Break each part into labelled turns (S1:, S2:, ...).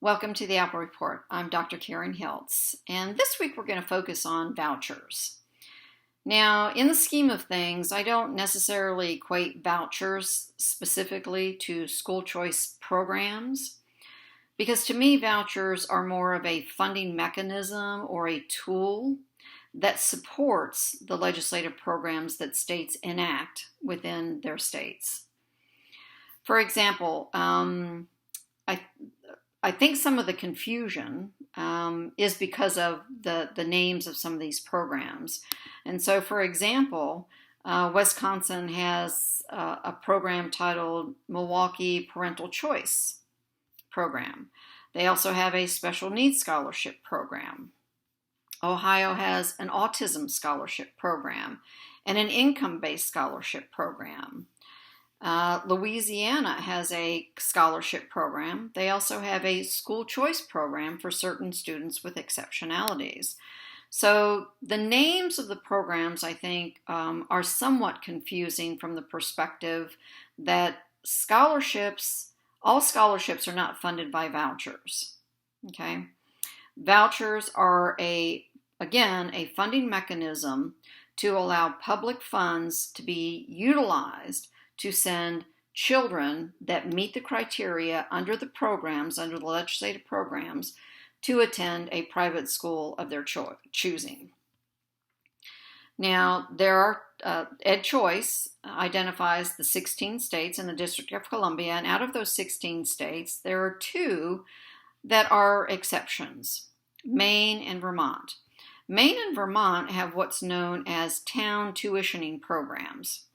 S1: Welcome to the Apple Report. I'm Dr. Karen Hiltz, and this week we're going to focus on vouchers. Now, in the scheme of things, I don't necessarily equate vouchers specifically to school choice programs, because to me, vouchers are more of a funding mechanism or a tool that supports the legislative programs that states enact within their states. For example, I think some of the confusion is because of the names of some of these programs. And so, for example, Wisconsin has a program titled Milwaukee Parental Choice Program. They also have a special needs scholarship program. Ohio has an autism scholarship program and an income-based scholarship program. Louisiana has a scholarship program. They also have a school choice program for certain students with exceptionalities. So the names of the programs, I think, are somewhat confusing from the perspective that all scholarships are not funded by vouchers. Okay, vouchers are again a funding mechanism to allow public funds to be utilized to send children that meet the criteria under the legislative programs, to attend a private school of their choosing. Now, there are EdChoice identifies the 16 states and the District of Columbia, and out of those 16 states, there are two that are exceptions, Maine and Vermont. Maine and Vermont have what's known as town tuitioning programs.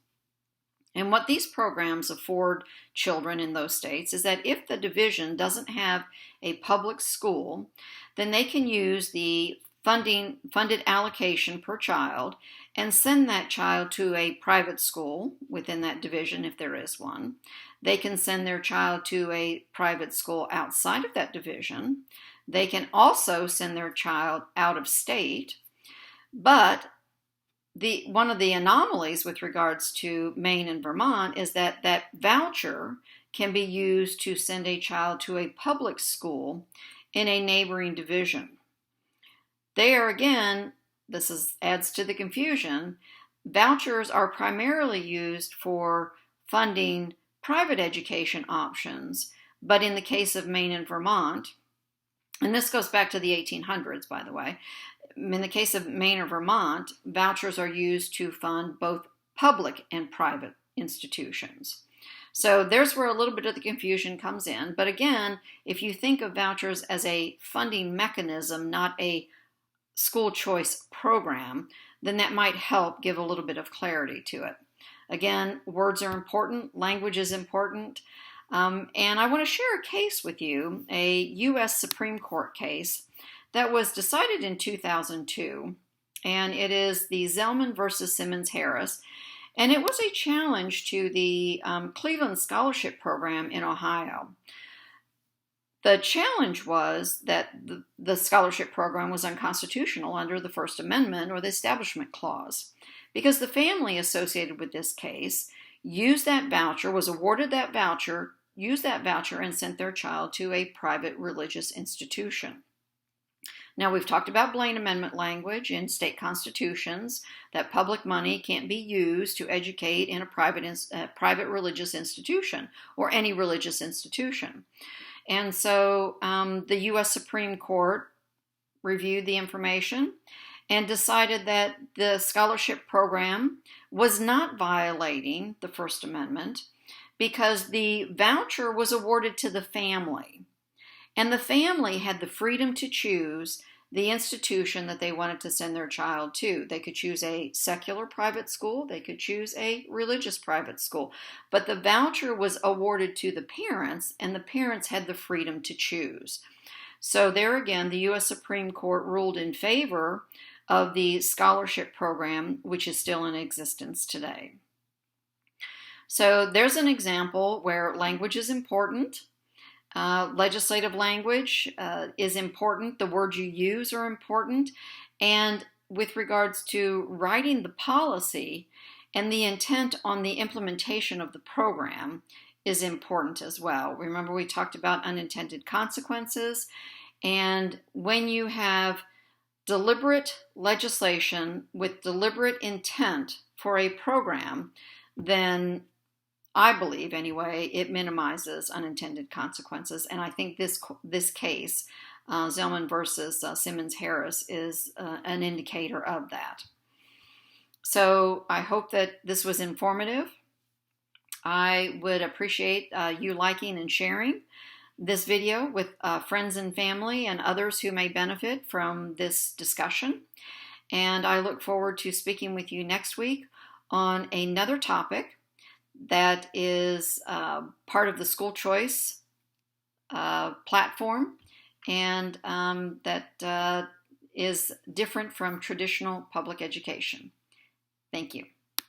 S1: And what these programs afford children in those states is that if the division doesn't have a public school, then they can use the funded allocation per child and send that child to a private school within that division if there is one. They can send their child to a private school outside of that division. They can also send their child out of state, but one of the anomalies with regards to Maine and Vermont is that voucher can be used to send a child to a public school in a neighboring division. There again, adds to the confusion. Vouchers are primarily used for funding private education options, but in the case of Maine and Vermont, and this goes back to the 1800s, by the way, in the case of Maine or Vermont, vouchers are used to fund both public and private institutions. So there's where a little bit of the confusion comes in. But again, if you think of vouchers as a funding mechanism, not a school choice program, then that might help give a little bit of clarity to it. Again, words are important, language is important. And I want to share a case with you, a U.S. Supreme Court case that was decided in 2002, and it is the Zellman versus Simmons-Harris, and it was a challenge to the Cleveland Scholarship Program in Ohio. The challenge was that the scholarship program was unconstitutional under the First Amendment or the Establishment Clause, because the family associated with this case used that voucher, was awarded that voucher, used that voucher, and sent their child to a private religious institution. Now, we've talked about Blaine Amendment language in state constitutions, that public money can't be used to educate in a private religious institution or any religious institution. And so the U.S. Supreme Court reviewed the information and decided that the scholarship program was not violating the First Amendment because the voucher was awarded to the family. And the family had the freedom to choose the institution that they wanted to send their child to. They could choose a secular private school, they could choose a religious private school, but the voucher was awarded to the parents, and the parents had the freedom to choose. So there again, the U.S. Supreme Court ruled in favor of the scholarship program, which is still in existence today. So there's an example where language is important. Legislative language is important. The words you use are important. And with regards to writing the policy and the intent on the implementation of the program is important as well. Remember, we talked about unintended consequences, and when you have deliberate legislation with deliberate intent for a program, then I believe, anyway, it minimizes unintended consequences. And I think this case, Zellman versus Simmons-Harris, is an indicator of that. So I hope that this was informative. I would appreciate you liking and sharing this video with friends and family and others who may benefit from this discussion. And I look forward to speaking with you next week on another topic that is part of the school choice platform, and that is different from traditional public education. Thank you.